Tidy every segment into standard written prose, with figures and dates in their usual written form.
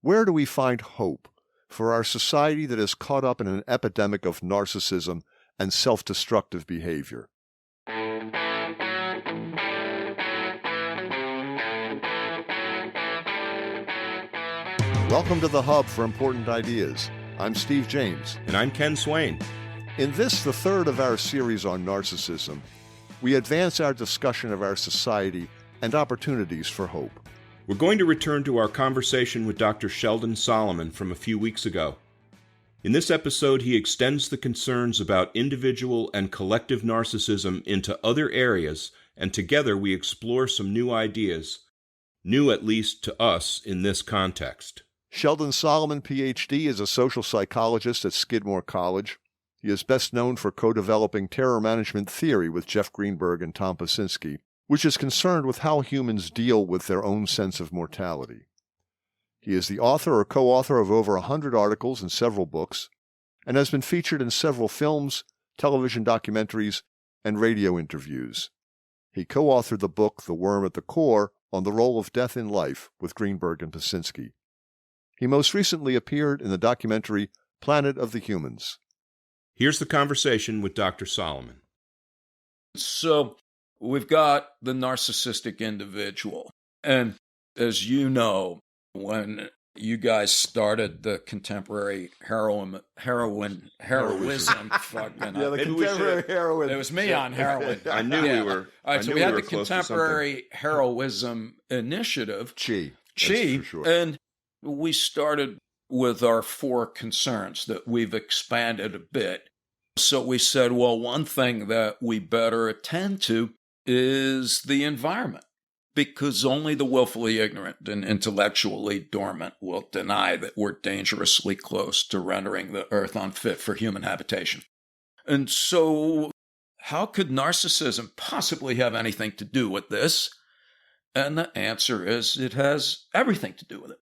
Where do we find hope for our society that is caught up in an epidemic of narcissism and self-destructive behavior? Welcome to the Hub for Important Ideas. I'm Steve James. And I'm Ken Swain. In this, the third of our series on narcissism, we advance our discussion of our society and opportunities for hope. We're going to return to our conversation with Dr. Sheldon Solomon from a few weeks ago. In this episode, he extends the concerns about individual and collective narcissism into other areas, and together we explore some new ideas, new at least to us in this context. Sheldon Solomon, Ph.D., is a social psychologist at Skidmore College. He is best known for co-developing terror management theory with Jeff Greenberg and Tom Pasinski, which is concerned with how humans deal with their own sense of mortality. He is the author or co-author of over 100 articles and several books, and has been featured in several films, television documentaries, and radio interviews. He co-authored the book The Worm at the Core on the role of death in life with Greenberg and Pasinski. He most recently appeared in the documentary Planet of the Humans. Here's the conversation with Dr. Solomon. So, we've got the narcissistic individual. And as you know, when you guys started the contemporary heroism, fucking the contemporary heroism. It was me on heroin. I knew we were. All right, so we had the contemporary heroism initiative. Chi, for sure. And we started with our four concerns that we've expanded a bit. So we said, well, one thing that we better attend to is the environment, because only the willfully ignorant and intellectually dormant will deny that we're dangerously close to rendering the earth unfit for human habitation. And so how could narcissism possibly have anything to do with this? And the answer is it has everything to do with it.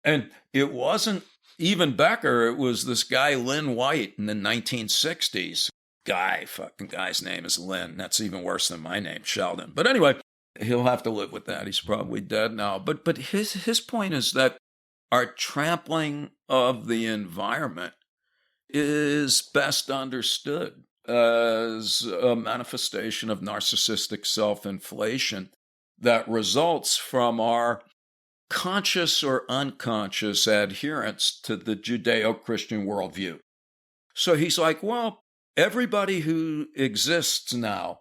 And it wasn't even Becker, it was this guy, Lynn White, in the 1960s. Guy's name is Lynn. That's even worse than my name, Sheldon. But anyway, he'll have to live with that. He's probably dead now. But his point is that our trampling of the environment is best understood as a manifestation of narcissistic self-inflation that results from our conscious or unconscious adherence to the Judeo-Christian worldview. So he's like, well, everybody who exists now,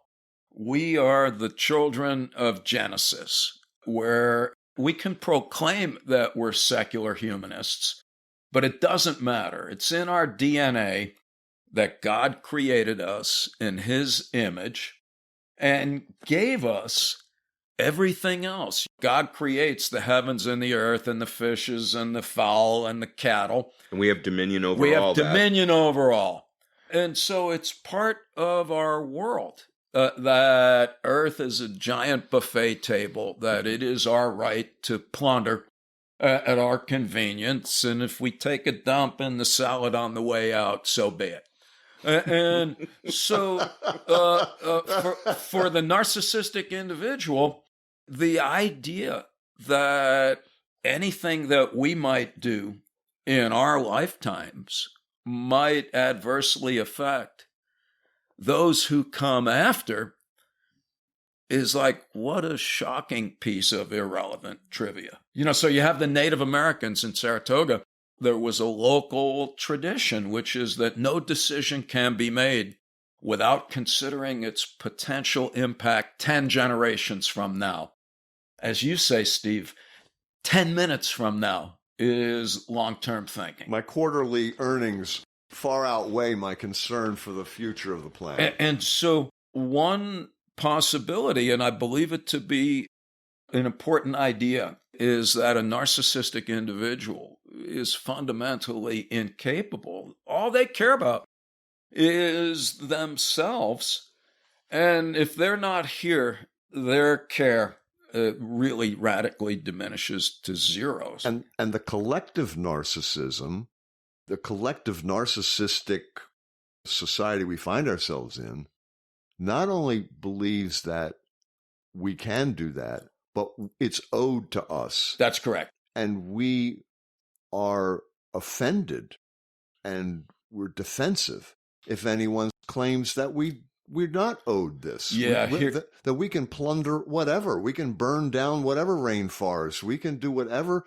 we are the children of Genesis, where we can proclaim that we're secular humanists, but it doesn't matter. It's in our DNA that God created us in his image and gave us everything else. God creates the heavens and the earth and the fishes and the fowl and the cattle. And we have dominion over all that. Over all. And so it's part of our world that earth is a giant buffet table, that it is our right to plunder at our convenience. And if we take a dump in the salad on the way out, so be it. And so for the narcissistic individual, the idea that anything that we might do in our lifetimes might adversely affect those who come after is like, what a shocking piece of irrelevant trivia. So you have the Native Americans in Saratoga. There was a local tradition, which is that no decision can be made without considering its potential impact 10 generations from now. As you say, Steve, 10 minutes from now is long-term thinking. My quarterly earnings far outweigh my concern for the future of the planet. And so one possibility, and I believe it to be an important idea, is that a narcissistic individual is fundamentally incapable. All they care about is themselves. And if they're not here, their care really radically diminishes to zero. And the collective narcissism, the collective narcissistic society we find ourselves in, not only believes that we can do that, but it's owed to us. That's correct. And we are offended and we're defensive if anyone claims that we're not owed this. Yeah, that we can plunder whatever. We can burn down whatever rainforest. We can do whatever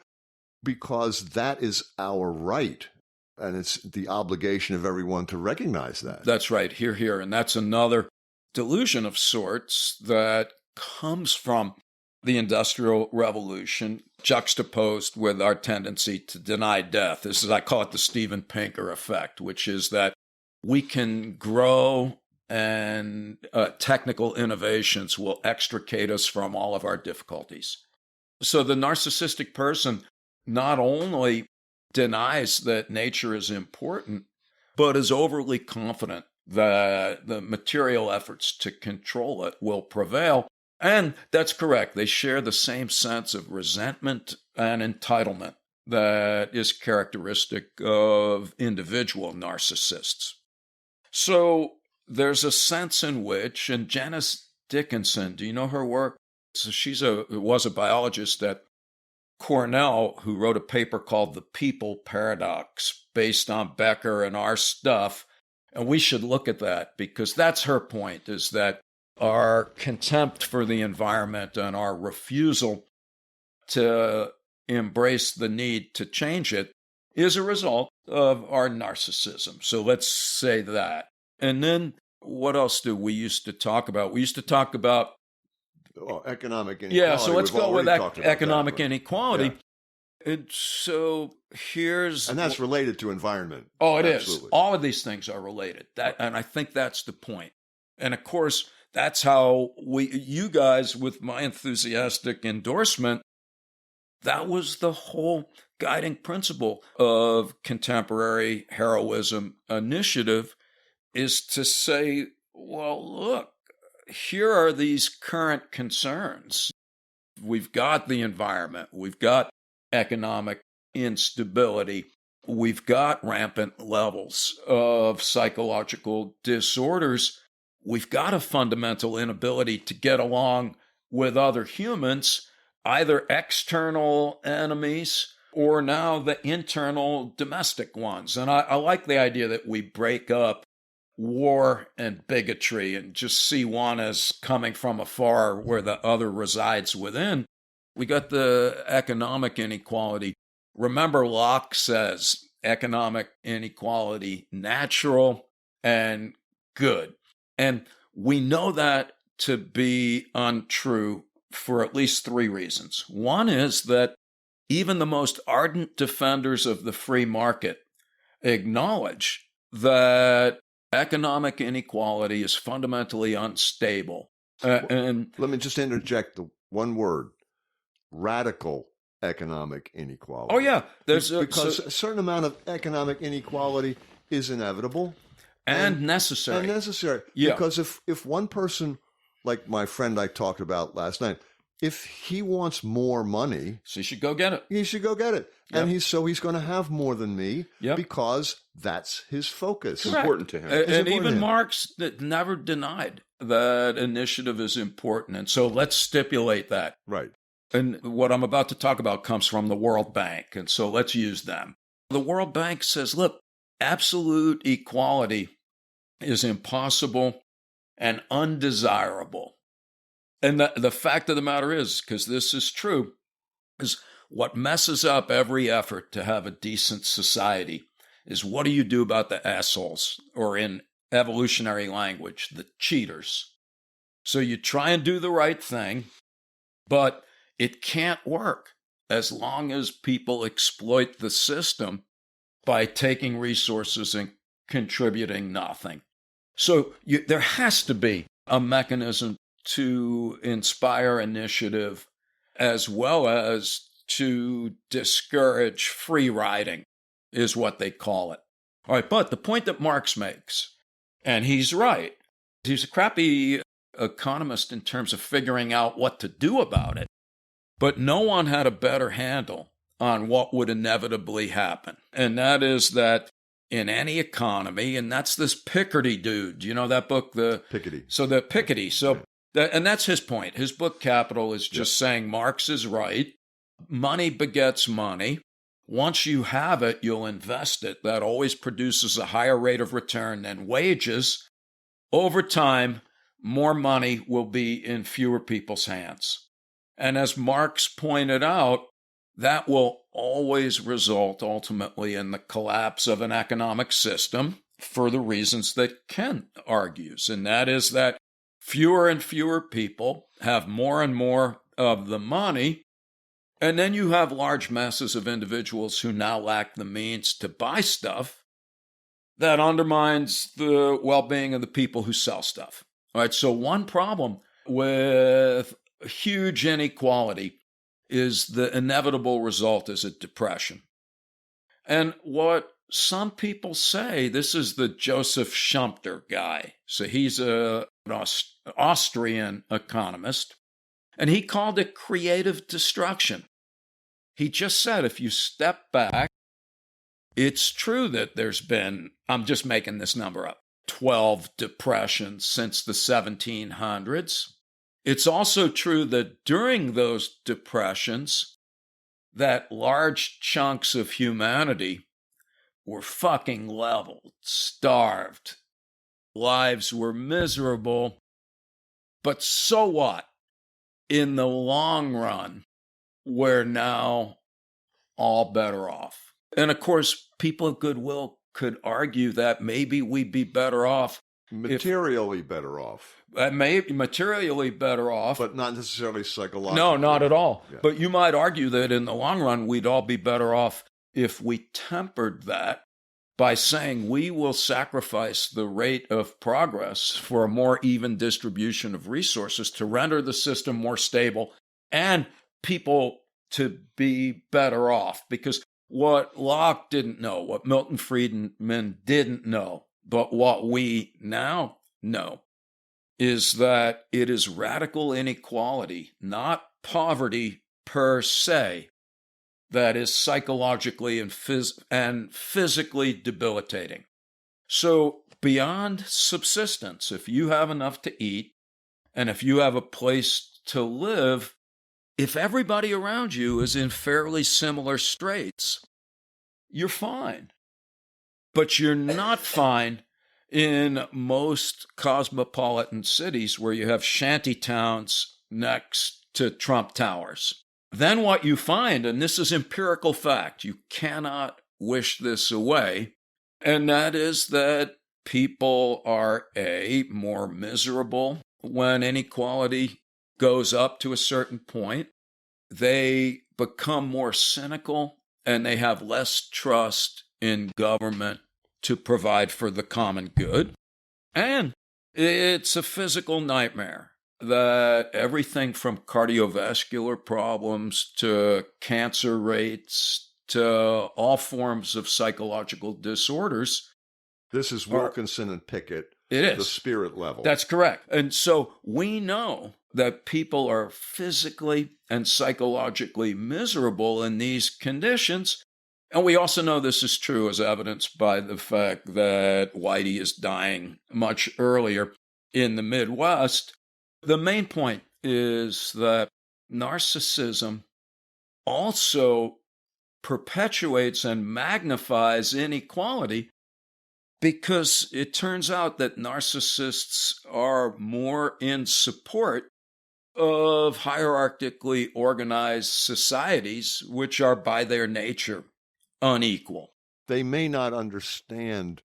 because that is our right. And it's the obligation of everyone to recognize that. That's right. Hear, hear. And that's another delusion of sorts that comes from the Industrial Revolution, juxtaposed with our tendency to deny death. This is, I call it the Steven Pinker effect, which is that we can grow and technical innovations will extricate us from all of our difficulties. So the narcissistic person not only denies that nature is important, but is overly confident that the material efforts to control it will prevail. And that's correct. They share the same sense of resentment and entitlement that is characteristic of individual narcissists. So there's a sense in which, and Janice Dickinson, do you know her work? So she was a biologist at Cornell who wrote a paper called The People Paradox based on Becker and our stuff. And we should look at that because that's her point, is that our contempt for the environment and our refusal to embrace the need to change it is a result of our narcissism. So let's say that. And then what else do we used to talk about? We used to talk about economic inequality. Yeah, so let's go with economic inequality. Yeah. And so here's... And that's related to environment. Oh, it Absolutely. is. All of these things are related. And I think that's the point. And of course, that's how you guys, with my enthusiastic endorsement, that was the whole guiding principle of contemporary heroism initiative, is to say, well, look, here are these current concerns. We've got the environment. We've got economic instability. We've got rampant levels of psychological disorders. We've got a fundamental inability to get along with other humans, either external enemies or now the internal domestic ones. And I like the idea that we break up war and bigotry and just see one as coming from afar where the other resides within. We got the economic inequality. Remember, Locke says economic inequality natural and good. And we know that to be untrue for at least three reasons. One is that even the most ardent defenders of the free market acknowledge that economic inequality is fundamentally unstable. And let me just interject the one word: radical economic inequality. Oh, yeah. Because a certain amount of economic inequality is inevitable. And necessary. And necessary. Yeah. Because if one person, like my friend I talked about last night, if he wants more money, so he should go get it. He should go get it. Yep. And he's going to have more than me because that's his focus. Correct. It's important to him. And even Marx never denied that initiative is important. And so let's stipulate that. Right. And what I'm about to talk about comes from the World Bank. And so let's use them. The World Bank says, look, absolute equality is impossible and undesirable. And the fact of the matter is, because this is true, is what messes up every effort to have a decent society is what do you do about the assholes, or in evolutionary language, the cheaters. So you try and do the right thing, but it can't work as long as people exploit the system by taking resources and contributing nothing. So there has to be a mechanism to inspire initiative as well as to discourage free riding, is what they call it. All right, but the point that Marx makes, and he's right, he's a crappy economist in terms of figuring out what to do about it, but no one had a better handle on what would inevitably happen. And that is that in any economy, and that's this Piketty dude, you know that book? Piketty. So the Piketty. So and that's his point. His book Capital is just saying Marx is right. Money begets money. Once you have it, you'll invest it. That always produces a higher rate of return than wages. Over time, more money will be in fewer people's hands. And as Marx pointed out, that will always result ultimately in the collapse of an economic system for the reasons that Ken argues. And that is that fewer and fewer people have more and more of the money. And then you have large masses of individuals who now lack the means to buy stuff. That undermines the well-being of the people who sell stuff. All right, so one problem with huge inequality is the inevitable result is a depression. And what some people say, this is the Joseph Schumpeter guy. So he's an Austrian economist, and he called it creative destruction. He just said, if you step back, it's true that there's been, I'm just making this number up, 12 depressions since the 1700s. It's also true that during those depressions, that large chunks of humanity were fucking leveled, starved. Lives were miserable. But so what? In the long run, we're now all better off. And of course, people of goodwill could argue that maybe we'd be better off. Materially better off. Materially better off. But not necessarily psychologically. No, not at all. Yeah. But you might argue that in the long run, we'd all be better off if we tempered that by saying we will sacrifice the rate of progress for a more even distribution of resources to render the system more stable and people to be better off. Because what Locke didn't know, what Milton Friedman didn't know, but what we now know is that it is radical inequality, not poverty per se, that is psychologically and physically debilitating. So beyond subsistence, if you have enough to eat and if you have a place to live, if everybody around you is in fairly similar straits, you're fine. But you're not fine in most cosmopolitan cities where you have shanty towns next to Trump Towers. Then what you find, and this is empirical fact, you cannot wish this away, and that is that people are more miserable when inequality goes up to a certain point. They become more cynical and they have less trust in government to provide for the common good. And it's a physical nightmare that everything from cardiovascular problems to cancer rates to all forms of psychological disorders. This is Wilkinson and Pickett. It is. The spirit level. That's correct. And so we know that people are physically and psychologically miserable in these conditions. And we also know this is true as evidenced by the fact that Whitey is dying much earlier in the Midwest. The main point is that narcissism also perpetuates and magnifies inequality because it turns out that narcissists are more in support of hierarchically organized societies, which are by their nature unequal. They may not understand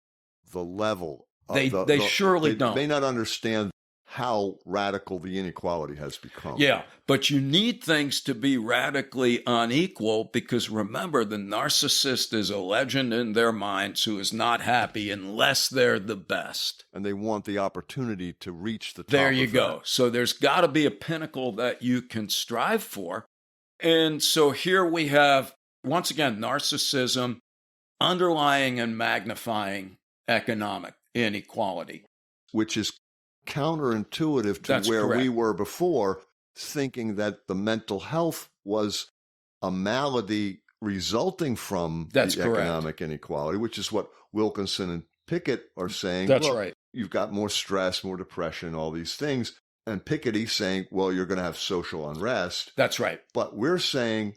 the level. They surely don't. They may not understand how radical the inequality has become. Yeah, but you need things to be radically unequal because remember, the narcissist is a legend in their minds who is not happy unless they're the best. And they want the opportunity to reach the top. There you of go. that. So there's got to be a pinnacle that you can strive for. And so here we have, once again, narcissism underlying and magnifying economic inequality. Which is counterintuitive to That's where correct. we were before, thinking that the mental health was a malady resulting from That's the correct. economic inequality, which is what Wilkinson and Pickett are saying. That's Look, right. You've got more stress, more depression, all these things. And Piketty's saying, well, you're going to have social unrest. That's right. But we're saying,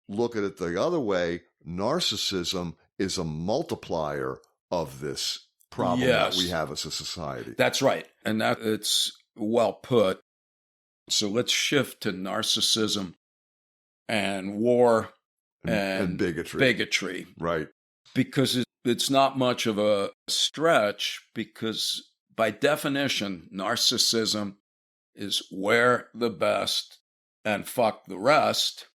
look at it the other way. narcissism is a multiplier of this problem that we have as a society. That's right. And that it's well put. So let's shift to narcissism and war and bigotry. Right. Because it's not much of a stretch, because by definition, narcissism is wear the best and fuck the rest.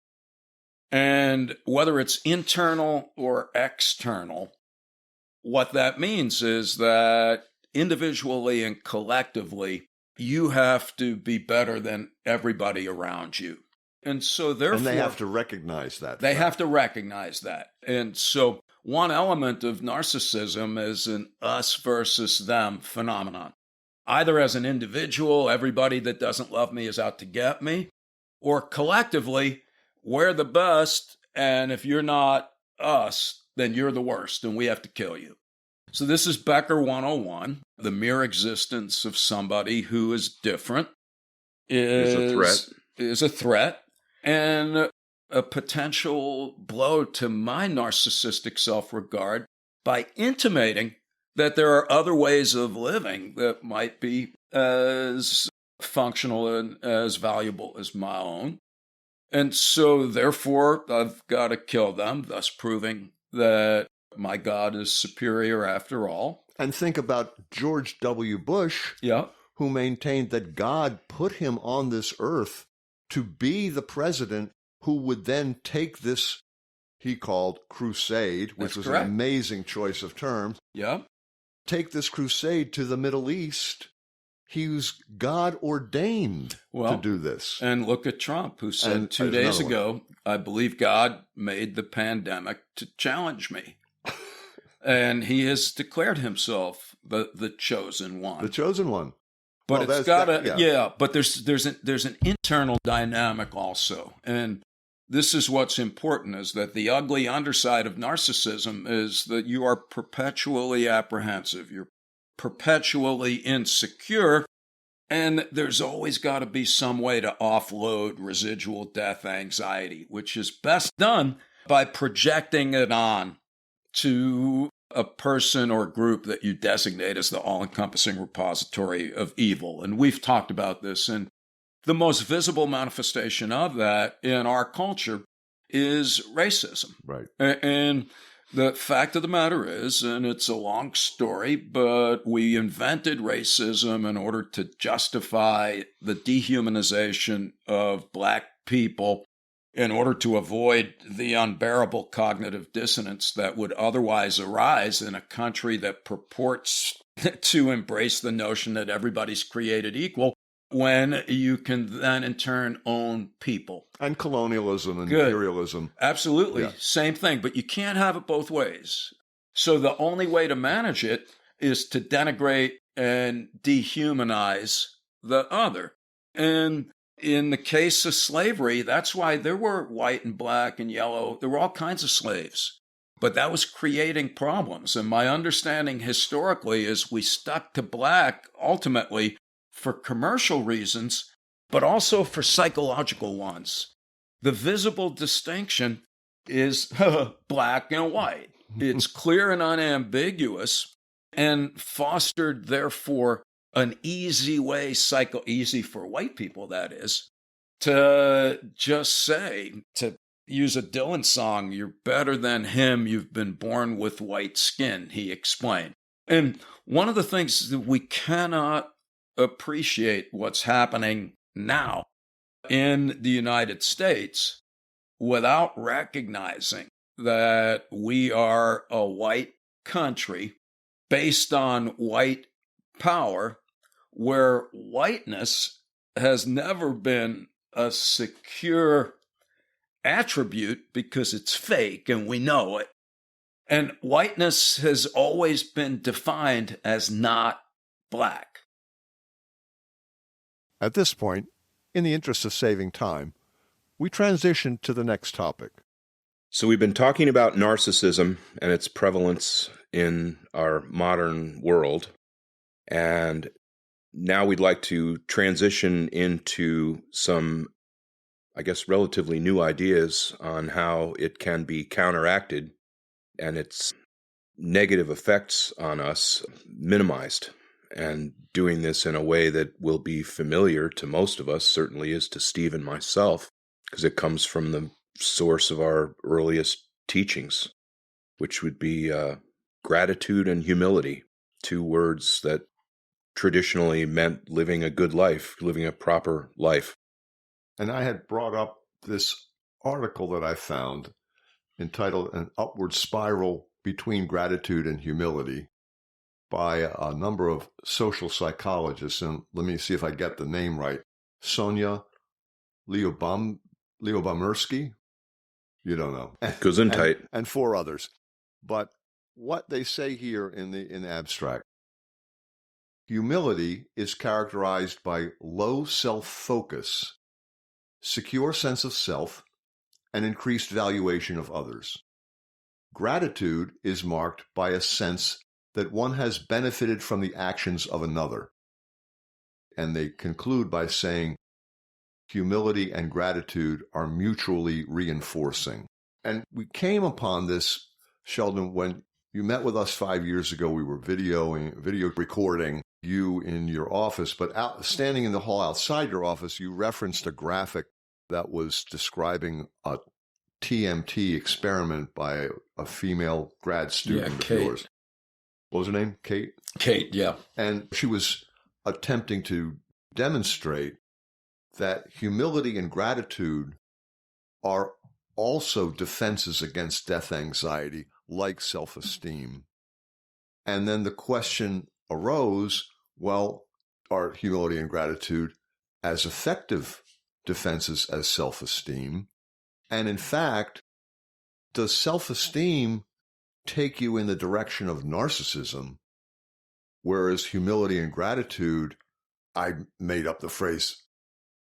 And whether it's internal or external, what that means is that individually and collectively, you have to be better than everybody around you. And so therefore... And they have to recognize that. They have to recognize that. And so one element of narcissism is an us versus them phenomenon. Either as an individual, everybody that doesn't love me is out to get me, or collectively, we're the best, and if you're not us, then you're the worst, and we have to kill you. So this is Becker 101. The mere existence of somebody who is different is a threat, and a potential blow to my narcissistic self-regard by intimating that there are other ways of living that might be as functional and as valuable as my own. And so, therefore, I've got to kill them, thus proving that my God is superior after all. And think about George W. Bush, who maintained that God put him on this earth to be the president who would then take this, he called crusade, which was an amazing choice of terms. Take this crusade to the Middle East. He was God ordained to do this. And look at Trump, who said 2 days ago, I believe God made the pandemic to challenge me. And he has declared himself the chosen one. The chosen one. But it's got to, but there's an internal dynamic also. And this is what's important, is that the ugly underside of narcissism is that you are perpetually apprehensive. You're perpetually insecure. And there's always got to be some way to offload residual death anxiety, which is best done by projecting it on to a person or group that you designate as the all-encompassing repository of evil. And we've talked about this, and the most visible manifestation of that in our culture is racism. Right. And the fact of the matter is, and it's a long story, but we invented racism in order to justify the dehumanization of Black people, in order to avoid the unbearable cognitive dissonance that would otherwise arise in a country that purports to embrace the notion that everybody's created equal, when you can then in turn own people. And colonialism and imperialism. Absolutely. Same thing, but you can't have it both ways. So the only way to manage it is to denigrate and dehumanize the other. And in the case of slavery, that's why there were white and black and yellow. There were all kinds of slaves. But that was creating problems. And my understanding historically is we stuck to black ultimately for commercial reasons, but also for psychological ones. The visible distinction is black and white. It's clear and unambiguous, and fostered, therefore, an easy way, easy for white people, that is, to just say, to use a Dylan song, you're better than him, you've been born with white skin, he explained. And one of the things that we cannot appreciate what's happening now in the United States without recognizing that we are a white country based on white power, where whiteness has never been a secure attribute because it's fake and we know it. And whiteness has always been defined as not black. At this point, in the interest of saving time, we transition to the next topic. So we've been talking about narcissism and its prevalence in our modern world. And now we'd like to transition into some I guess, relatively new ideas on how it can be counteracted and its negative effects on us minimized. And doing this in a way that will be familiar to most of us, certainly is to Steve and myself, because it comes from the source of our earliest teachings, which would be gratitude and humility, two words that traditionally meant living a good life, living a proper life. And I had brought up this article that I found entitled An Upward Spiral Between Gratitude and Humility by a number of social psychologists. And let me see if I get the name right. Sonia Lyubomirsky. You don't know. Gesundheit. And four others. But what they say here in abstract, humility is characterized by low self-focus, secure sense of self, and increased valuation of others. Gratitude is marked by a sense that one has benefited from the actions of another. And they conclude by saying humility and gratitude are mutually reinforcing. And we came upon this, Sheldon, when you met with us 5 years ago. We were video recording you in your office, but standing in the hall outside your office, you referenced a graphic that was describing a TMT experiment by a female grad student of yours. What was her name? Kate? Kate, yeah. And she was attempting to demonstrate that humility and gratitude are also defenses against death anxiety, like self-esteem. And then the question arose, well, are humility and gratitude as effective defenses as self-esteem? And in fact, does self-esteem take you in the direction of narcissism, whereas humility and gratitude, I made up the phrase,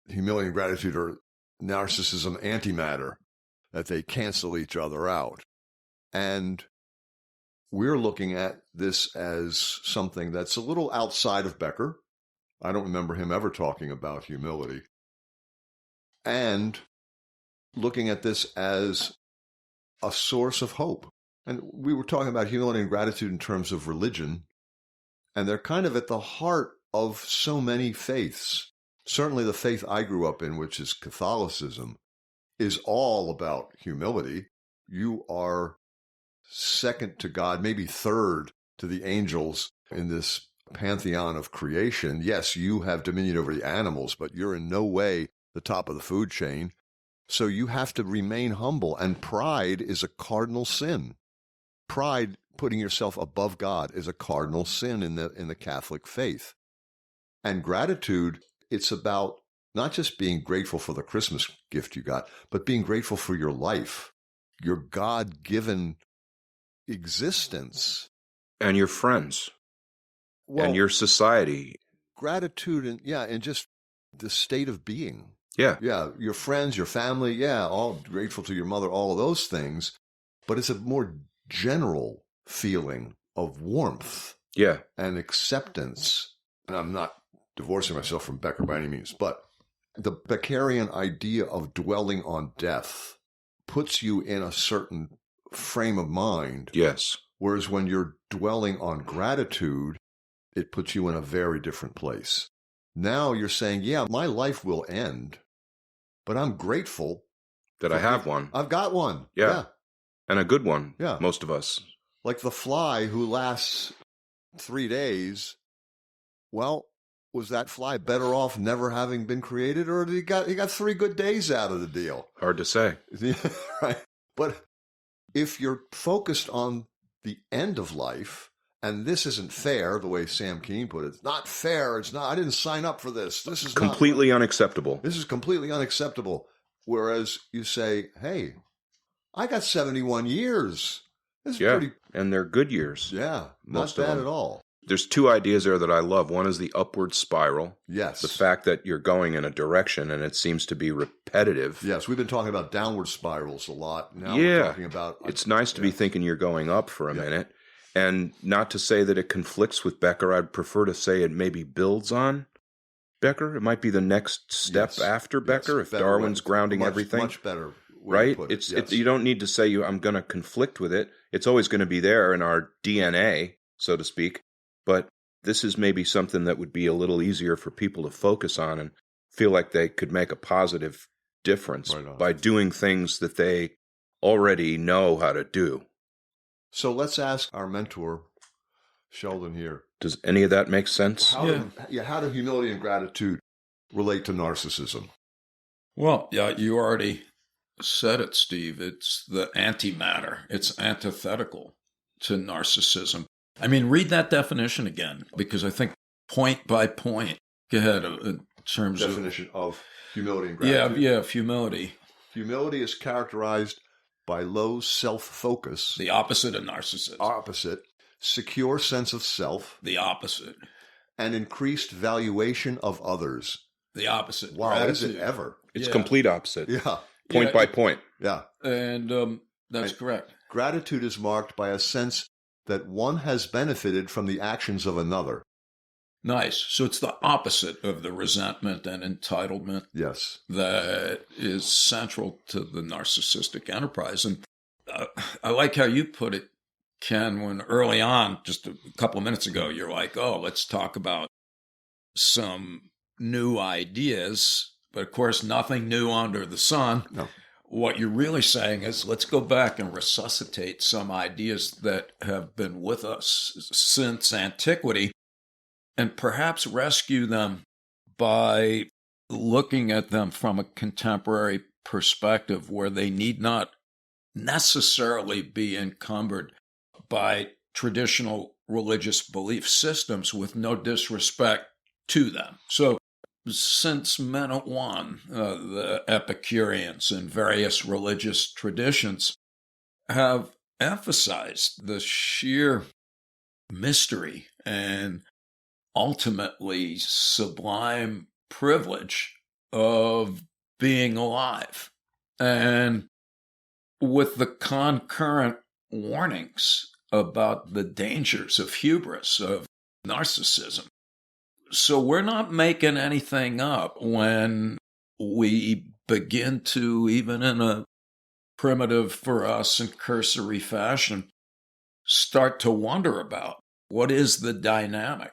humility and gratitude are narcissism antimatter, that they cancel each other out. And we're looking at this as something that's a little outside of Becker. I don't remember him ever talking about humility. And looking at this as a source of hope. And we were talking about humility and gratitude in terms of religion, and they're kind of at the heart of so many faiths. Certainly the faith I grew up in, which is Catholicism, is all about humility. You are second to God, maybe third to the angels in this pantheon of creation. Yes, you have dominion over the animals, but you're in no way the top of the food chain. So you have to remain humble, and pride is a cardinal sin. Pride, putting yourself above God, is a cardinal sin in the Catholic faith. And gratitude, it's about not just being grateful for the Christmas gift you got, but being grateful for your life, your God-given existence. And your friends. Well, and your society. Gratitude and just the state of being. Yeah. Yeah, your friends, your family, all grateful to your mother, all of those things. But it's a more general feeling of warmth. Yeah. And acceptance. And I'm not divorcing myself from Becker by any means, but the Beckerian idea of dwelling on death puts you in a certain frame of mind. Yes. Whereas when you're dwelling on gratitude, it puts you in a very different place. Now you're saying, yeah, my life will end, but I'm grateful that I have one. I've got one. Yeah. And a good one. Yeah. Most of us. Like the fly who lasts 3 days. Well, was that fly better off never having been created, or did he got 3 good days out of the deal? Hard to say. Right. But if you're focused on the end of life, and this isn't fair, the way Sam Keene put it, it's not fair. It's not. I didn't sign up for this. This is completely unacceptable. This is completely unacceptable. Whereas you say, hey, I got 71 years. This is pretty. And they're good years. Yeah. Most not bad at all. There's 2 ideas there that I love. One is the upward spiral. Yes. The fact that you're going in a direction and it seems to be repetitive. Yes, we've been talking about downward spirals a lot. Now we're talking about... It's nice to be thinking you're going up for a minute. And not to say that it conflicts with Becker. I'd prefer to say it maybe builds on Becker. It might be the next step after Becker, if better Darwin's grounding everything. Much better way right? to put it. It's you don't need to say I'm going to conflict with it. It's always going to be there in our DNA, so to speak. But this is maybe something that would be a little easier for people to focus on and feel like they could make a positive difference by doing things that they already know how to do. So let's ask our mentor, Sheldon, here. Does any of that make sense? How do humility and gratitude relate to narcissism? Well, you already said it, Steve. It's the antimatter. It's antithetical to narcissism. I mean, read that definition again, because I think point by point, go ahead, in terms definition of humility and gratitude. Yeah, humility. Humility is characterized by low self-focus. The opposite of narcissism. Secure sense of self. The opposite. And increased valuation of others. The opposite. Wow, Gratitude. is it ever? It's complete opposite. Yeah. Point by point. Yeah. And that's correct. Gratitude is marked by a sense that one has benefited from the actions of another. Nice. So it's the opposite of the resentment and entitlement. Yes. That is central to the narcissistic enterprise. And I like how you put it, Ken, when early on, just a couple of minutes ago, you're like, let's talk about some new ideas. But of course, nothing new under the sun. No. What you're really saying is, let's go back and resuscitate some ideas that have been with us since antiquity and perhaps rescue them by looking at them from a contemporary perspective where they need not necessarily be encumbered by traditional religious belief systems, with no disrespect to them. So since men at one, the Epicureans and various religious traditions have emphasized the sheer mystery and ultimately sublime privilege of being alive. And with the concurrent warnings about the dangers of hubris, of narcissism. So we're not making anything up when we begin to, even in a primitive for us and cursory fashion, start to wonder about what is the dynamic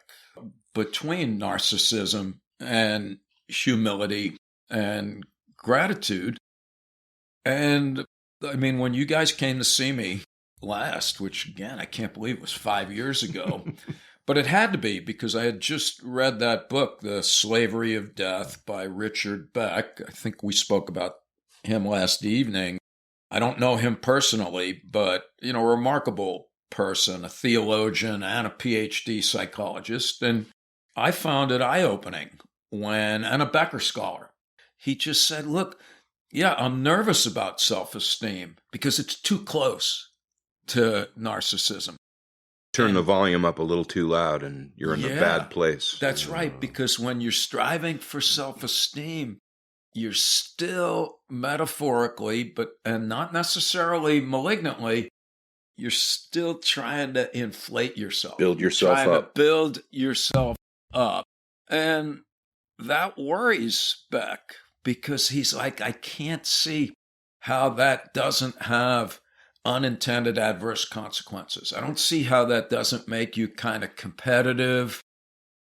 between narcissism and humility and gratitude. And I mean, when you guys came to see me last, which again, I can't believe it was 5 years ago, but it had to be because I had just read that book, The Slavery of Death by Richard Beck. I think we spoke about him last evening. I don't know him personally, but, a remarkable person, a theologian and a PhD psychologist. And I found it eye-opening and a Becker scholar. He just said, look, I'm nervous about self-esteem because it's too close to narcissism. Turn the volume up a little too loud and you're in a bad place. That's right, because when you're striving for self-esteem, you're still metaphorically, and not necessarily malignantly, you're still trying to inflate yourself. Build yourself up. Build yourself up. And that worries Beck because he's like, I can't see how that doesn't have unintended adverse consequences. I don't see how that doesn't make you kind of competitive,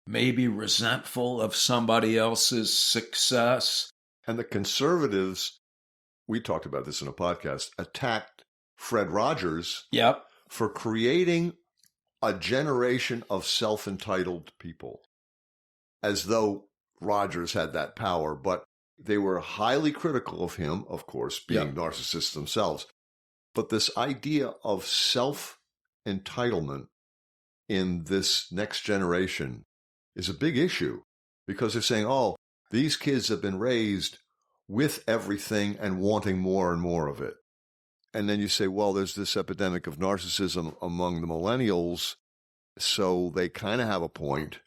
maybe resentful of somebody else's success. And the conservatives, we talked about this in a podcast, attacked Fred Rogers for creating a generation of self-entitled people, as though Rogers had that power. But they were highly critical of him, of course, being narcissists themselves. But this idea of self-entitlement in this next generation is a big issue because they're saying, these kids have been raised with everything and wanting more and more of it. And then you say, well, there's this epidemic of narcissism among the millennials, so they kind of have a point.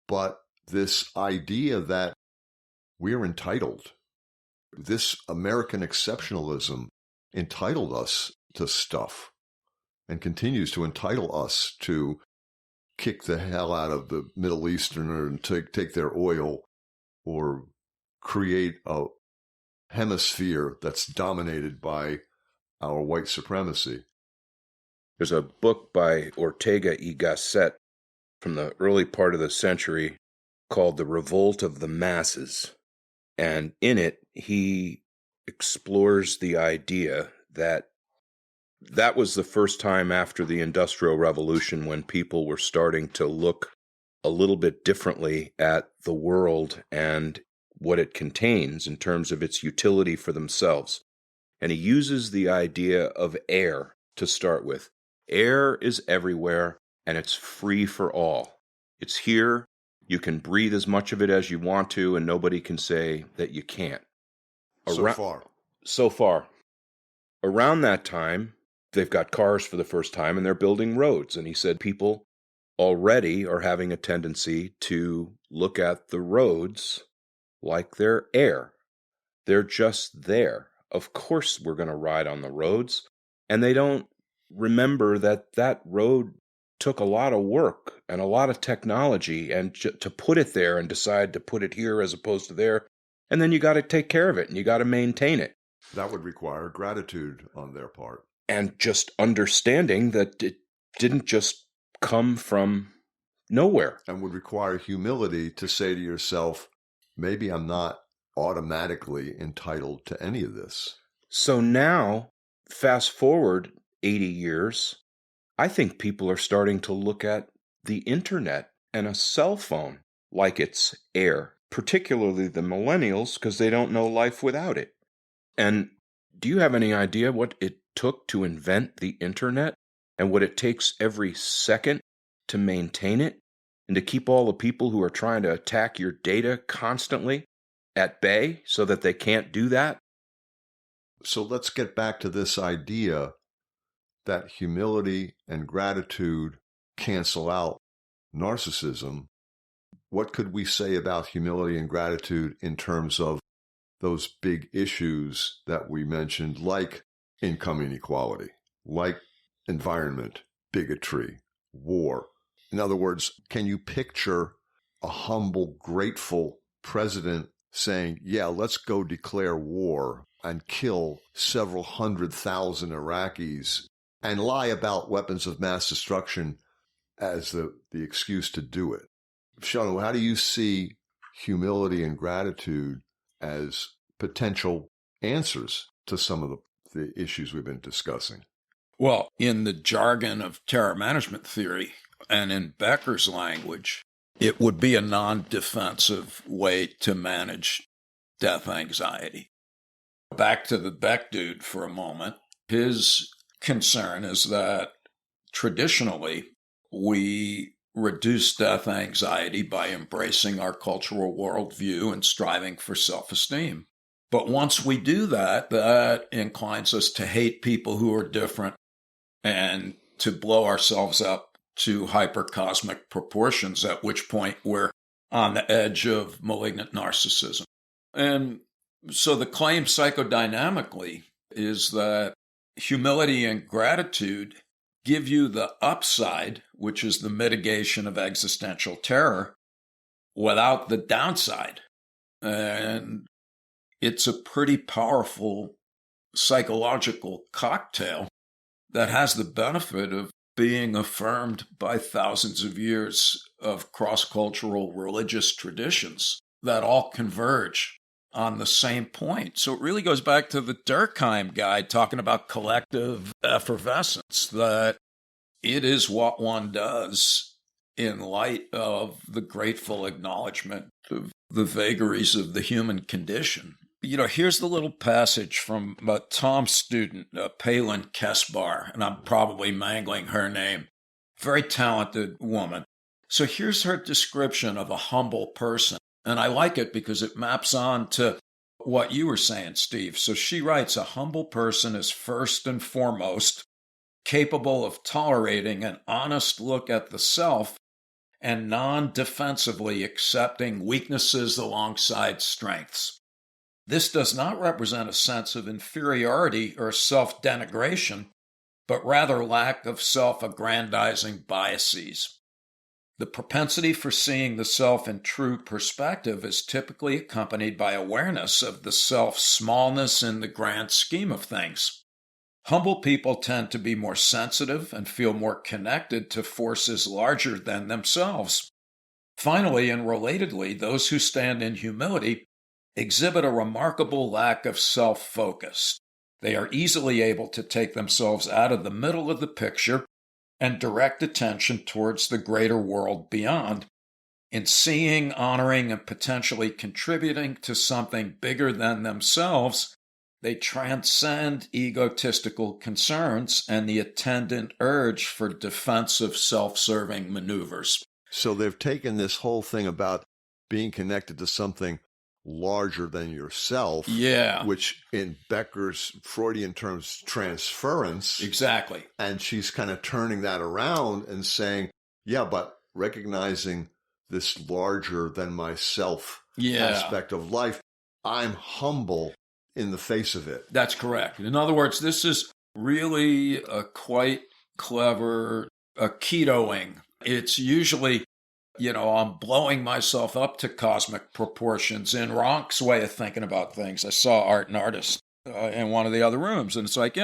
But this idea that we're entitled, this American exceptionalism entitled us to stuff and continues to entitle us to kick the hell out of the Middle Easterner and take their oil or create a hemisphere that's dominated by our white supremacy. There's a book by Ortega y Gasset from the early part of the century called The Revolt of the Masses. And in it, he explores the idea that that was the first time after the Industrial Revolution when people were starting to look a little bit differently at the world and what it contains in terms of its utility for themselves. And he uses the idea of air to start with. Air is everywhere, and it's free for all. It's here. You can breathe as much of it as you want to, and nobody can say that you can't. So far. Around that time, they've got cars for the first time, and they're building roads. And he said people already are having a tendency to look at the roads like they're air. They're just there. Of course we're going to ride on the roads. And they don't remember that that road took a lot of work and a lot of technology and to put it there and decide to put it here as opposed to there. And then you got to take care of it and you got to maintain it. That would require gratitude on their part. And just understanding that it didn't just come from nowhere. And would require humility to say to yourself, maybe I'm not automatically entitled to any of this. So now, fast forward 80 years, I think people are starting to look at the internet and a cell phone like it's air, particularly the millennials, because they don't know life without it. And do you have any idea what it took to invent the internet and what it takes every second to maintain it and to keep all the people who are trying to attack your data constantly at bay so that they can't do that? So let's get back to this idea that humility and gratitude cancel out narcissism. What could we say about humility and gratitude in terms of those big issues that we mentioned, like income inequality, like environment, bigotry, war? In other words, can you picture a humble, grateful president saying, yeah, let's go declare war and kill several 100,000 Iraqis and lie about weapons of mass destruction as the excuse to do it? Sheldon, how do you see humility and gratitude as potential answers to some of the issues we've been discussing? Well, in the jargon of terror management theory and in Becker's language, it would be a non-defensive way to manage death anxiety. Back to the Beck dude for a moment. His concern is that traditionally we reduce death anxiety by embracing our cultural worldview and striving for self-esteem. But once we do that, that inclines us to hate people who are different and to blow ourselves up to hypercosmic proportions, at which point we're on the edge of malignant narcissism. And so the claim psychodynamically is that humility and gratitude give you the upside, which is the mitigation of existential terror, without the downside. And it's a pretty powerful psychological cocktail that has the benefit of being affirmed by thousands of years of cross-cultural religious traditions that all converge on the same point. So it really goes back to the Durkheim guy talking about collective effervescence, that it is what one does in light of the grateful acknowledgement of the vagaries of the human condition. You know, here's the little passage from a Tom student, Palin Kesbar, and I'm probably mangling her name. Very talented woman. So here's her description of a humble person. And I like it because it maps on to what you were saying, Steve. So she writes, a humble person is first and foremost capable of tolerating an honest look at the self and non-defensively accepting weaknesses alongside strengths. This does not represent a sense of inferiority or self-denigration, but rather lack of self-aggrandizing biases. The propensity for seeing the self in true perspective is typically accompanied by awareness of the self's smallness in the grand scheme of things. Humble people tend to be more sensitive and feel more connected to forces larger than themselves. Finally, and relatedly, those who stand in humility exhibit a remarkable lack of self-focus. They are easily able to take themselves out of the middle of the picture and direct attention towards the greater world beyond. In seeing, honoring, and potentially contributing to something bigger than themselves, they transcend egotistical concerns and the attendant urge for defensive, self-serving maneuvers. So they've taken this whole thing about being connected to something larger than yourself, which in Becker's Freudian terms, transference. Exactly. And she's kind of turning that around and saying, yeah, but recognizing this larger than myself aspect of life, I'm humble in the face of it. That's correct. In other words, this is really a quite clever ketoing. It's usually, I'm blowing myself up to cosmic proportions in Ronk's way of thinking about things. I saw Art and Artist in one of the other rooms, and it's like,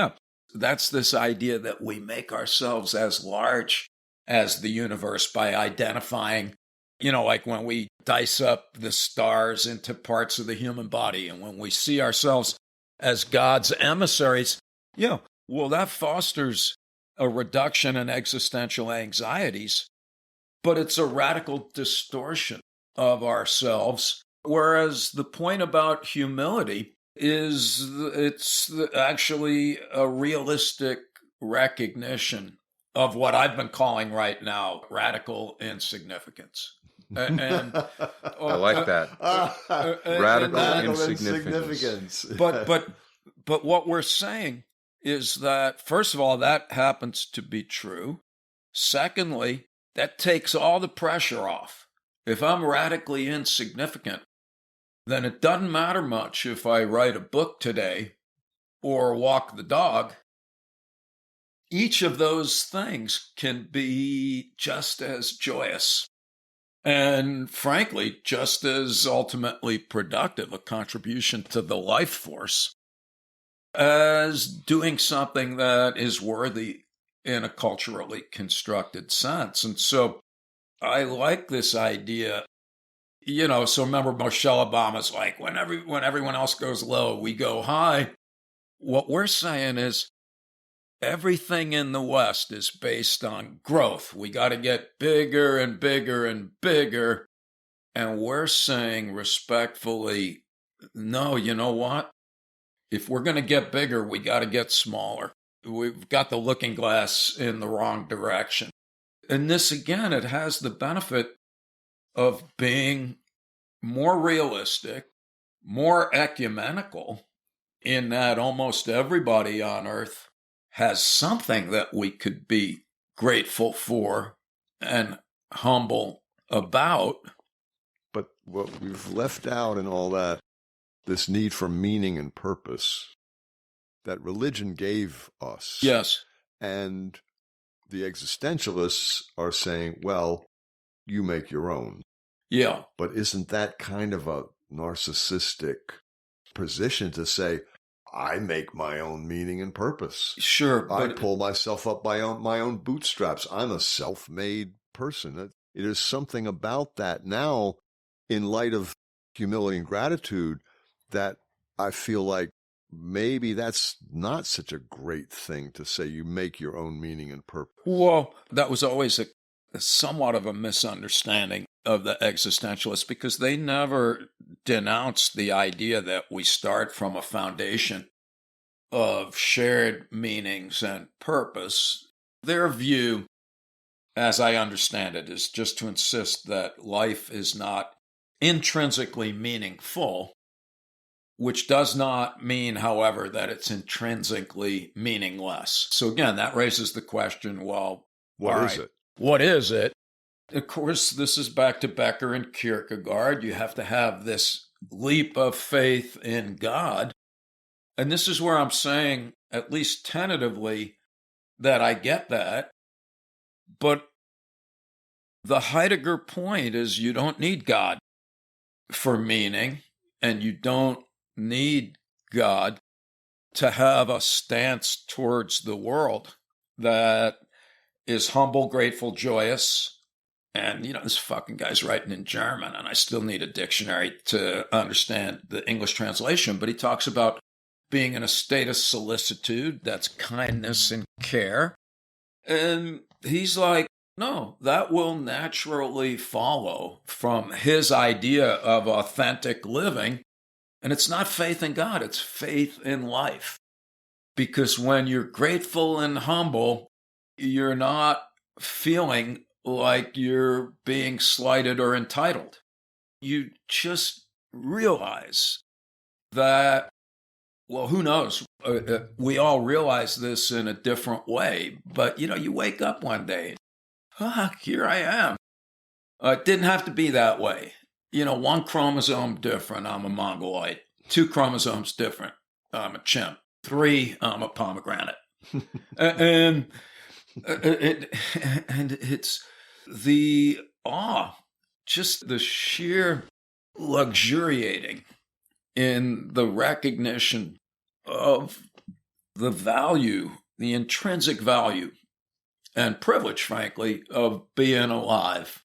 that's this idea that we make ourselves as large as the universe by identifying, like when we dice up the stars into parts of the human body, and when we see ourselves as God's emissaries, that fosters a reduction in existential anxieties, but it's a radical distortion of ourselves. Whereas the point about humility is it's actually a realistic recognition of what I've been calling right now radical insignificance. And I like that. Radical insignificance. But what we're saying is that, first of all, that happens to be true. Secondly, that takes all the pressure off. If I'm radically insignificant, then it doesn't matter much if I write a book today or walk the dog. Each of those things can be just as joyous and, frankly, just as ultimately productive a contribution to the life force as doing something that is worthy in a culturally constructed sense. And so I like this idea, so remember Michelle Obama's like, when everyone else goes low, we go high. What we're saying is everything in the West is based on growth. We got to get bigger and bigger and bigger. And we're saying respectfully, no, you know what? If we're going to get bigger, we got to get smaller. We've got the looking glass in the wrong direction. And this, again, it has the benefit of being more realistic, more ecumenical, in that almost everybody on Earth has something that we could be grateful for and humble about. But what we've left out in all that, this need for meaning and purpose that religion gave us. Yes. And the existentialists are saying, well, you make your own. Yeah. But isn't that kind of a narcissistic position to say, I make my own meaning and purpose? Sure. I pull myself up by my own bootstraps. I'm a self-made person. It is something about that now, in light of humility and gratitude, that I feel like maybe that's not such a great thing to say you make your own meaning and purpose. Well, that was always a somewhat of a misunderstanding of the existentialists, because they never denounced the idea that we start from a foundation of shared meanings and purpose. Their view, as I understand it, is just to insist that life is not intrinsically meaningful, which does not mean, however, that it's intrinsically meaningless. So again, that raises the question, well, what is it? What is it? Of course, this is back to Becker and Kierkegaard. You have to have this leap of faith in God. And this is where I'm saying, at least tentatively, that I get that. But The Heidegger point is you don't need God for meaning, and you don't need God to have a stance towards the world that is humble, grateful, joyous. And, this fucking guy's writing in German, and I still need a dictionary to understand the English translation. But he talks about being in a state of solicitude, that's kindness and care. And he's like, no, that will naturally follow from his idea of authentic living. And it's not faith in God, it's faith in life. Because when you're grateful and humble, you're not feeling like you're being slighted or entitled. You just realize that, well, who knows? We all realize this in a different way. But, you wake up one day, here I am. It didn't have to be that way. One chromosome different, I'm a mongoloid. 2 chromosomes different, I'm a chimp. 3, I'm a pomegranate. and it's the awe, just the sheer luxuriating in the recognition of the value, the intrinsic value and privilege, frankly, of being alive.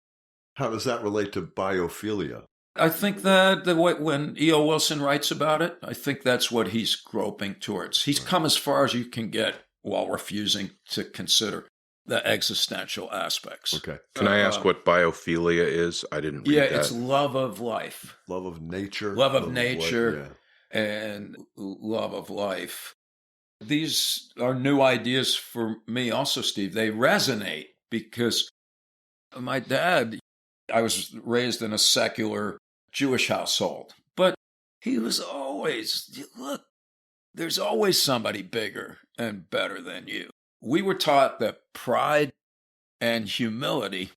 How does that relate to biophilia? I think that when E.O. Wilson writes about it, I think that's what he's groping towards. He's come as far as you can get while refusing to consider the existential aspects. Okay. Can I ask what biophilia is? I didn't read that. Yeah, it's love of life. Love of nature. Love of nature and love of life. These are new ideas for me also, Steve. They resonate because my dad, I was raised in a secular Jewish household, but he was always, look, there's always somebody bigger and better than you. We were taught that pride and humility,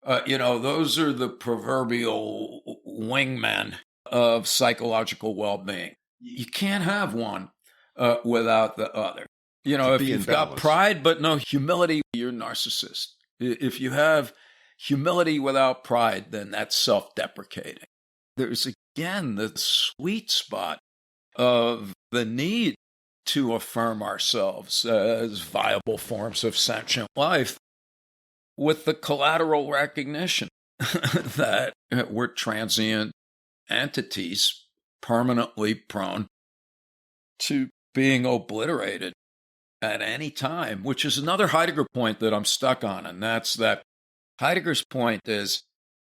those are the proverbial wingmen of psychological well-being. You can't have one without the other. If you've got pride but no humility, you're a narcissist. If you have humility without pride, then that's self-deprecating. There's, again, the sweet spot of the need to affirm ourselves as viable forms of sentient life with the collateral recognition that we're transient entities permanently prone to being obliterated at any time, which is another Heidegger point that I'm stuck on. And that's that Heidegger's point is,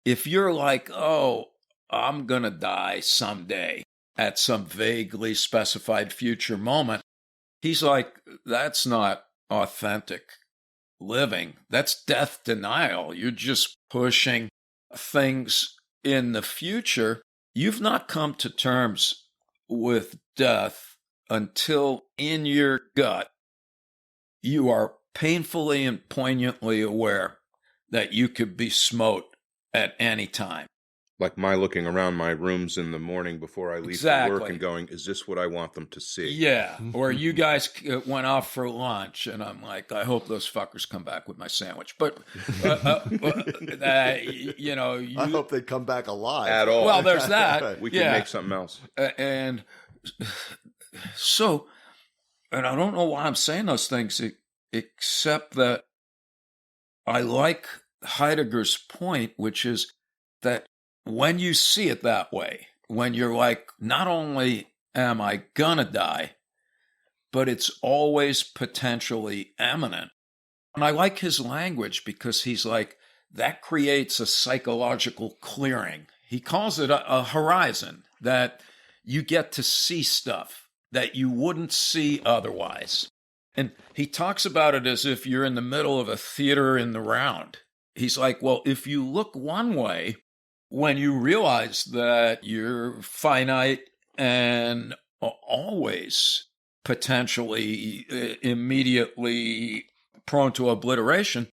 if you're like, oh, I'm going to die someday at some vaguely specified future moment, he's like, that's not authentic living. That's death denial. You're just pushing things in the future. You've not come to terms with death until in your gut you are painfully and poignantly aware that you could be smote at any time. Like my looking around my rooms in the morning before I leave for work and going, is this what I want them to see? Yeah. Or you guys went off for lunch and I'm like, I hope those fuckers come back with my sandwich. But, I hope they come back alive. At all. Well, there's that. We can make something else. And so, and I don't know why I'm saying those things, except that I like Heidegger's point, which is that when you see it that way, when you're like, not only am I gonna die, but it's always potentially imminent. And I like his language because he's like, that creates a psychological clearing. He calls it a horizon, that you get to see stuff that you wouldn't see otherwise. And he talks about it as if you're in the middle of a theater in the round. He's like, well, if you look one way, when you realize that you're finite and always potentially immediately prone to obliteration,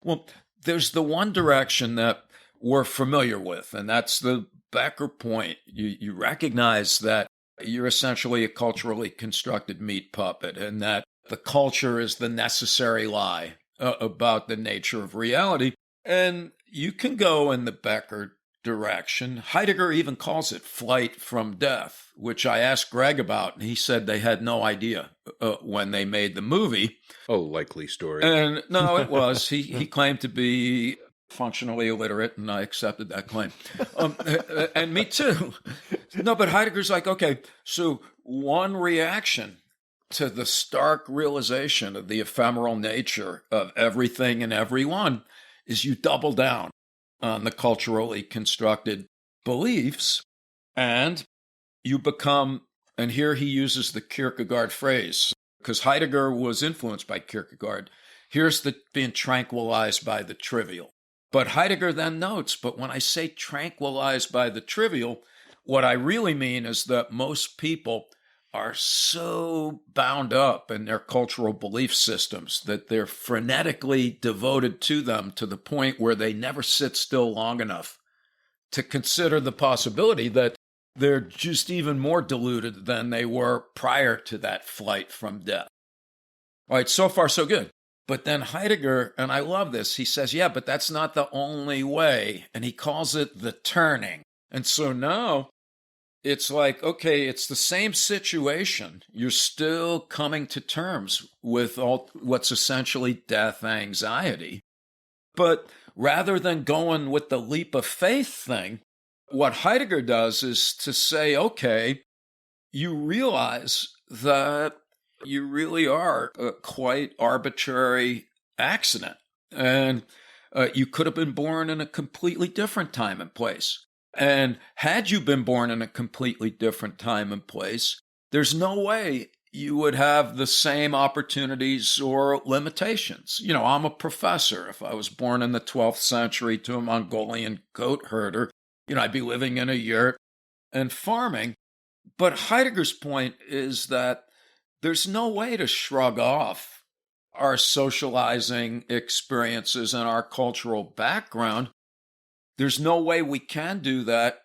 well, there's the one direction that we're familiar with, and that's the Becker point. You recognize that you're essentially a culturally constructed meat puppet, and that the culture is the necessary lie about the nature of reality. And you can go in the Becker direction. Heidegger even calls it flight from death, which I asked Greg about, and he said they had no idea when they made the movie. Oh, likely story. And no, it was. He claimed to be functionally illiterate, and I accepted that claim. And me too. No, but Heidegger's like, okay, so one reaction to the stark realization of the ephemeral nature of everything and everyone is you double down on the culturally constructed beliefs, and you become, and here he uses the Kierkegaard phrase, because Heidegger was influenced by Kierkegaard. Here's the being tranquilized by the trivial. But Heidegger then notes, but when I say tranquilized by the trivial, what I really mean is that most people are so bound up in their cultural belief systems that they're frenetically devoted to them to the point where they never sit still long enough to consider the possibility that they're just even more deluded than they were prior to that flight from death. All right, so far so good. But then Heidegger, and I love this, he says, yeah, but that's not the only way. And he calls it the turning. And so now it's like, okay, it's the same situation. You're still coming to terms with all what's essentially death anxiety. But rather than going with the leap of faith thing, what Heidegger does is to say, okay, you realize that you really are a quite arbitrary accident. And you could have been born in a completely different time and place. And had you been born in a completely different time and place, there's no way you would have the same opportunities or limitations. You know, I'm a professor. If I was born in the 12th century to a Mongolian goat herder, you know, I'd be living in a yurt and farming. But Heidegger's point is that there's no way to shrug off our socializing experiences and our cultural background. There's no way we can do that,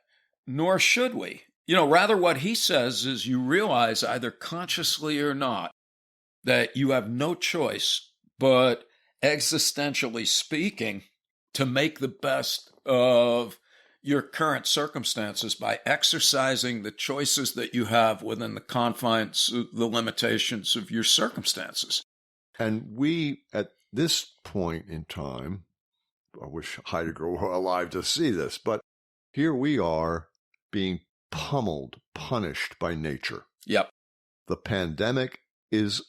nor should we. You know, rather what he says is you realize either consciously or not that you have no choice but existentially speaking to make the best of your current circumstances by exercising the choices that you have within the confines, the limitations of your circumstances. And we, at this point in time, I wish Heidegger were alive to see this, but here we are being pummeled, punished by nature. Yep. The pandemic is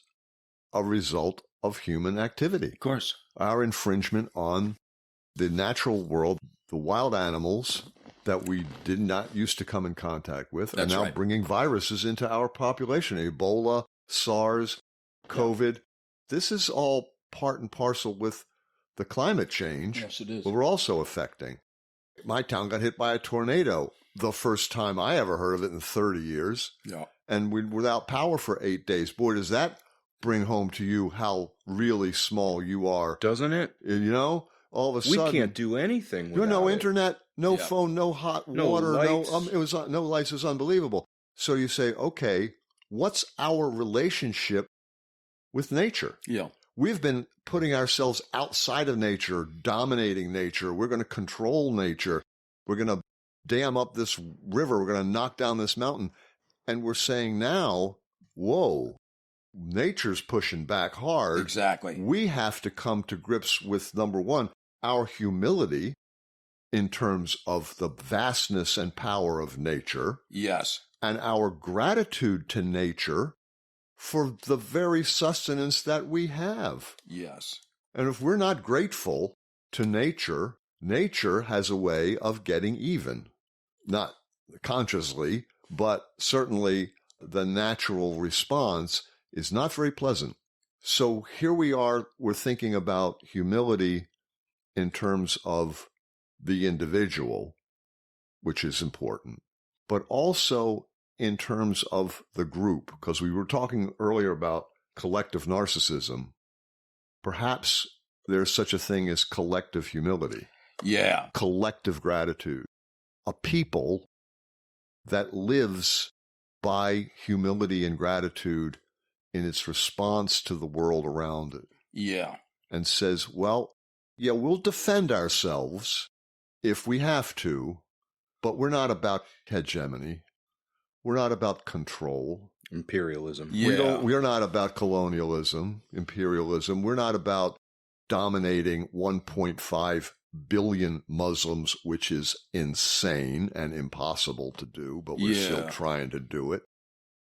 a result of human activity. Of course. Our infringement on the natural world, the wild animals that we did not used to come in contact with, are now bringing viruses into our population. Ebola, SARS, COVID. This is all part and parcel with the climate change. Yes, it is. But we're also affecting. My town got hit by a tornado, the first time I ever heard of it in 30 years. Yeah. And we were without power for 8 days. Boy, does that bring home to you how really small you are. Doesn't it? You know? All of a sudden, we can't do anything without no it. internet, no phone, no hot water, lights. It was no lights. It was unbelievable. So you say, okay, what's our relationship with nature? Yeah, we've been putting ourselves outside of nature, dominating nature. We're going to control nature. We're going to dam up this river. We're going to knock down this mountain, and we're saying now, whoa. Nature's pushing back hard. Exactly. We have to come to grips with, number one, our humility in terms of the vastness and power of nature. Yes. And our gratitude to nature for the very sustenance that we have. Yes. And if we're not grateful to nature, nature has a way of getting even. Not consciously, but certainly the natural response is not very pleasant. So here we are, we're thinking about humility in terms of the individual, which is important, but also in terms of the group, because we were talking earlier about collective narcissism. Perhaps there's such a thing as collective humility. Yeah. Collective gratitude. A people that lives by humility and gratitude in its response to the world around it. Yeah. And says, well, Yeah, we'll defend ourselves if we have to, but we're not about hegemony. We're not about control. Imperialism. Yeah. We're not about colonialism, imperialism. We're not about dominating 1.5 billion Muslims, which is insane and impossible to do, but we're still trying to do it.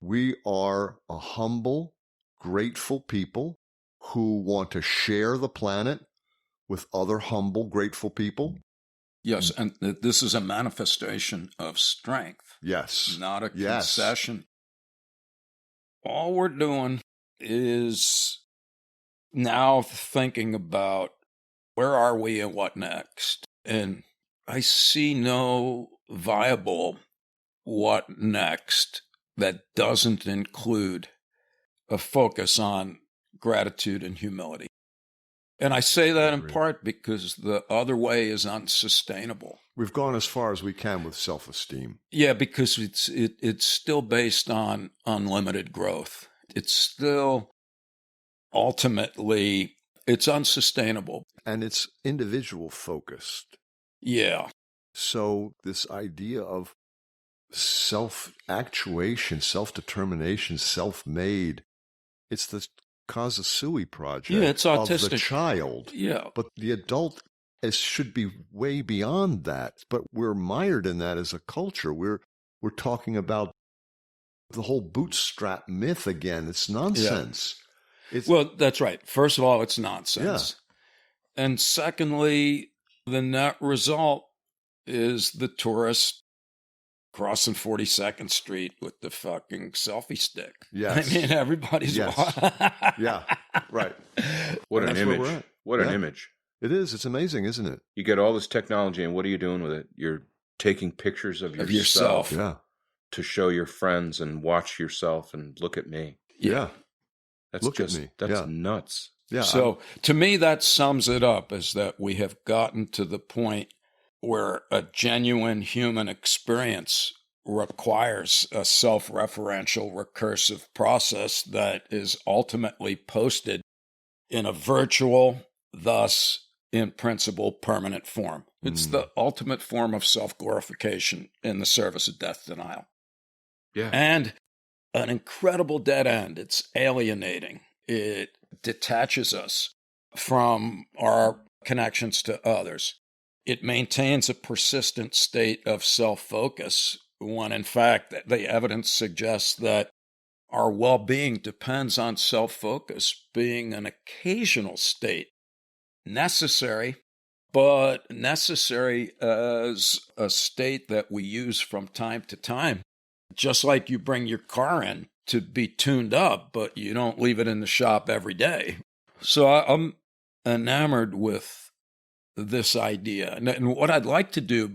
We are a humble, grateful people who want to share the planet with other humble, grateful people. Yes, and this is a manifestation of strength. Yes. Not a concession. All we're doing is now thinking about where are we and what next. And I see no viable what next that doesn't include a focus on gratitude and humility. And I say that in part because the other way is unsustainable. We've gone as far as we can with self-esteem. Yeah, because it's still based on unlimited growth. It's still ultimately, it's unsustainable. And it's individual focused. Yeah. So this idea of self-actuation, self-determination, self-made, it's the Kazasui project it's autistic. Of the child. Yeah. But the adult should be way beyond that. But we're mired in that as a culture. We're talking about the whole bootstrap myth again. It's nonsense. Yeah. Well, that's right. First of all, it's nonsense. Yeah. And secondly, the net result is the tourist crossing 42nd Street with the fucking selfie stick. Yes. I mean, everybody's... Yeah, right. What an image. What an image. It is. It's amazing, isn't it? You get all this technology, and what are you doing with it? You're taking pictures of yourself. Yeah. To show your friends and watch yourself and look at me. Yeah. That's look at me. That's nuts. Yeah. So to me, that sums it up, is that we have gotten to the point where a genuine human experience requires a self-referential recursive process that is ultimately posted in a virtual, thus in principle, permanent form. It's the ultimate form of self-glorification in the service of death denial. Yeah. And an incredible dead end. It's alienating. It detaches us from our connections to others. It maintains a persistent state of self-focus when, in fact, the evidence suggests that our well-being depends on self-focus being an occasional state, necessary, but necessary as a state that we use from time to time. Just like you bring your car in to be tuned up, but you don't leave it in the shop every day. So I'm enamored with this idea. And what I'd like to do,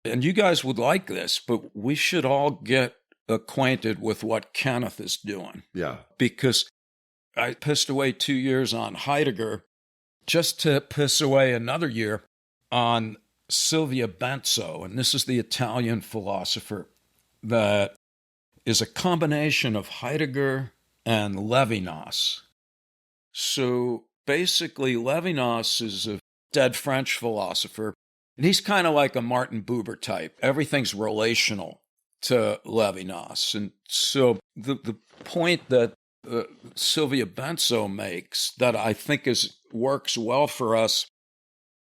and you guys would like this, but we should all get acquainted with what Kenneth is doing. Yeah. Because I pissed away 2 years on Heidegger just to piss away another year on Silvia Benso. And this is the Italian philosopher that is a combination of Heidegger and Levinas. So basically, Levinas is a dead French philosopher, and he's kind of like a Martin Buber type. Everything's relational to Levinas. And so the point that Silvia Benso makes that I think works well for us,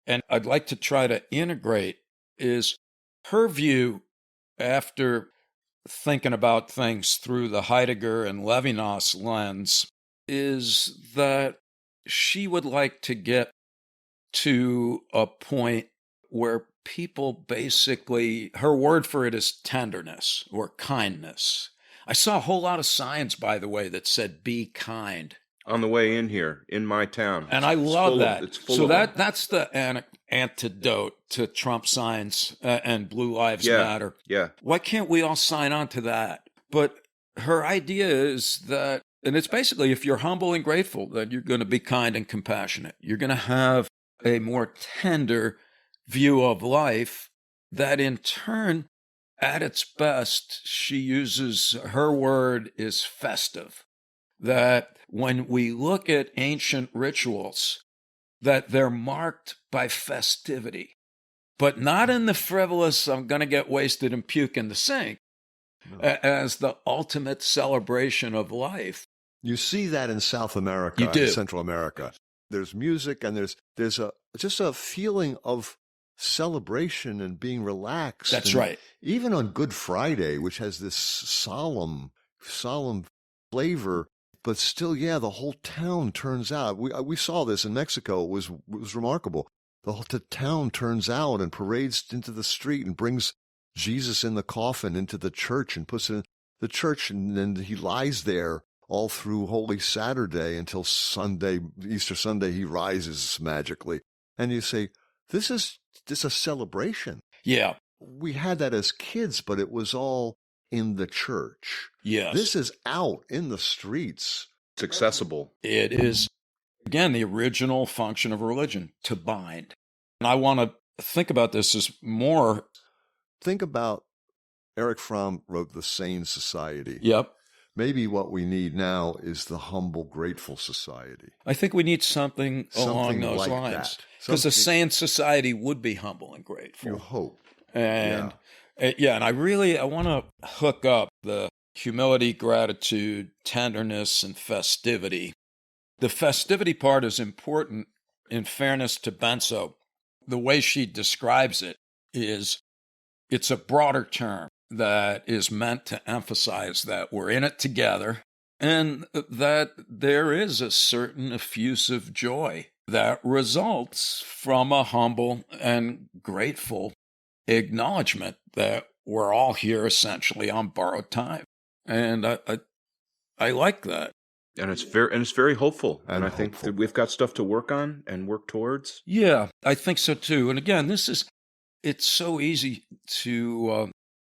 and I'd like to try to integrate, is her view after thinking about things through the Heidegger and Levinas lens is that she would like to get to a point where people basically, her word for it is tenderness or kindness. I saw a whole lot of signs, by the way, that said, be kind. On the way in here, in my town. And I love that. So them. That's the antidote to Trump signs and Blue Lives Matter. Yeah. Why can't we all sign on to that? But her idea is that, and it's basically, if you're humble and grateful, then you're going to be kind and compassionate. You're going to have a more tender view of life that in turn, at its best, she uses, her word is festive. That when we look at ancient rituals, that they're marked by festivity, but not in the frivolous, I'm going to get wasted and puke in the sink, as the ultimate celebration of life. You see that in South America, You do. and Central America. There's music, and there's just a feeling of celebration and being relaxed. That's and right. Even on Good Friday, which has this solemn flavor, but still, the whole town turns out. We saw this in Mexico. It was remarkable. The town turns out and parades into the street and brings Jesus in the coffin into the church and puts it in the church, and then he lies there all through Holy Saturday until Sunday, Easter Sunday, he rises magically. And you say, this is a celebration. Yeah. We had that as kids, but it was all in the church. Yes. This is out in the streets. It's accessible. It is, again, the original function of religion, to bind. And I want to think about this as more. Think about Erich Fromm wrote The Sane Society. Yep. Maybe what we need now is the humble, grateful society. I think we need something along those like lines. that. Because a sane society would be humble and grateful. You hope. And and I want to hook up the humility, gratitude, tenderness, and festivity. The festivity part is important. In fairness to Benso, the way she describes it is it's a broader term that is meant to emphasize that we're in it together and that there is a certain effusive joy that results from a humble and grateful acknowledgement that we're all here essentially on borrowed time. And I like that. And it's very hopeful. And I think that we've got stuff to work on and work towards. Yeah, I think so too. And again, it's so easy to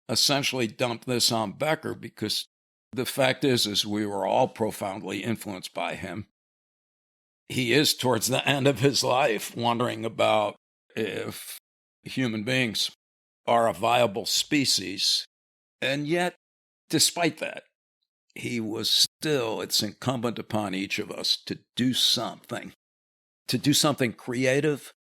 essentially dump this on Becker, because the fact is we were all profoundly influenced by him. He is towards the end of his life wondering about if human beings are a viable species. And yet, despite that, he was still, it's incumbent upon each of us to do something creative,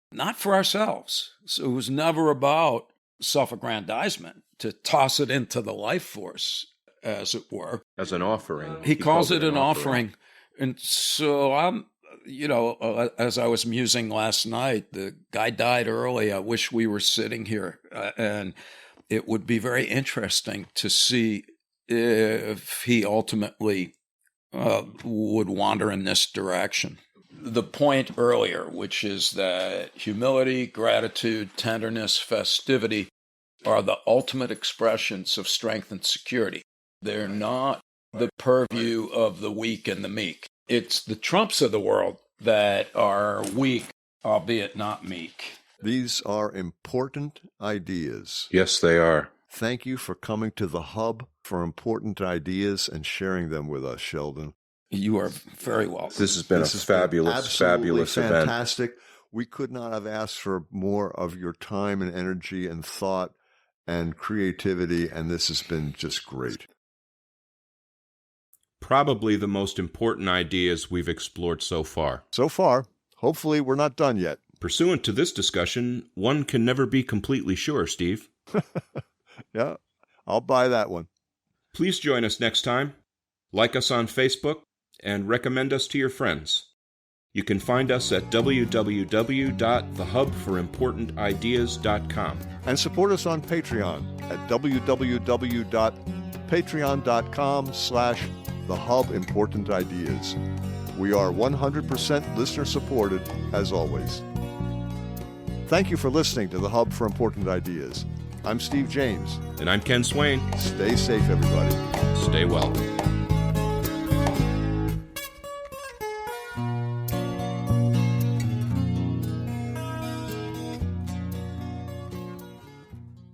not for ourselves. So it was never about self-aggrandizement, to toss it into the life force, as it were. As an offering. He calls it an offering. And so I'm, as I was musing last night, the guy died early. I wish we were sitting here. And it would be very interesting to see if he ultimately would wander in this direction. The point earlier, which is that humility, gratitude, tenderness, festivity are the ultimate expressions of strength and security. They're not the purview of the weak and the meek. It's the Trumps of the world that are weak, albeit not meek. These are important ideas. Yes, they are. Thank you for coming to the Hub for important ideas and sharing them with us, Sheldon. You are very welcome. This has been a fabulous event. Fantastic. We could not have asked for more of your time and energy and thought and creativity, and this has been just great. Probably the most important ideas we've explored so far. So far. Hopefully we're not done yet. Pursuant to this discussion, one can never be completely sure, Steve. Yeah, I'll buy that one. Please join us next time. Like us on Facebook and recommend us to your friends. You can find us at www.thehubforimportantideas.com. And support us on Patreon at www.patreon.com/thehubimportantideas. We are 100% listener supported, as always. Thank you for listening to The Hub for Important Ideas. I'm Steve James. And I'm Ken Swain. Stay safe, everybody. Stay well.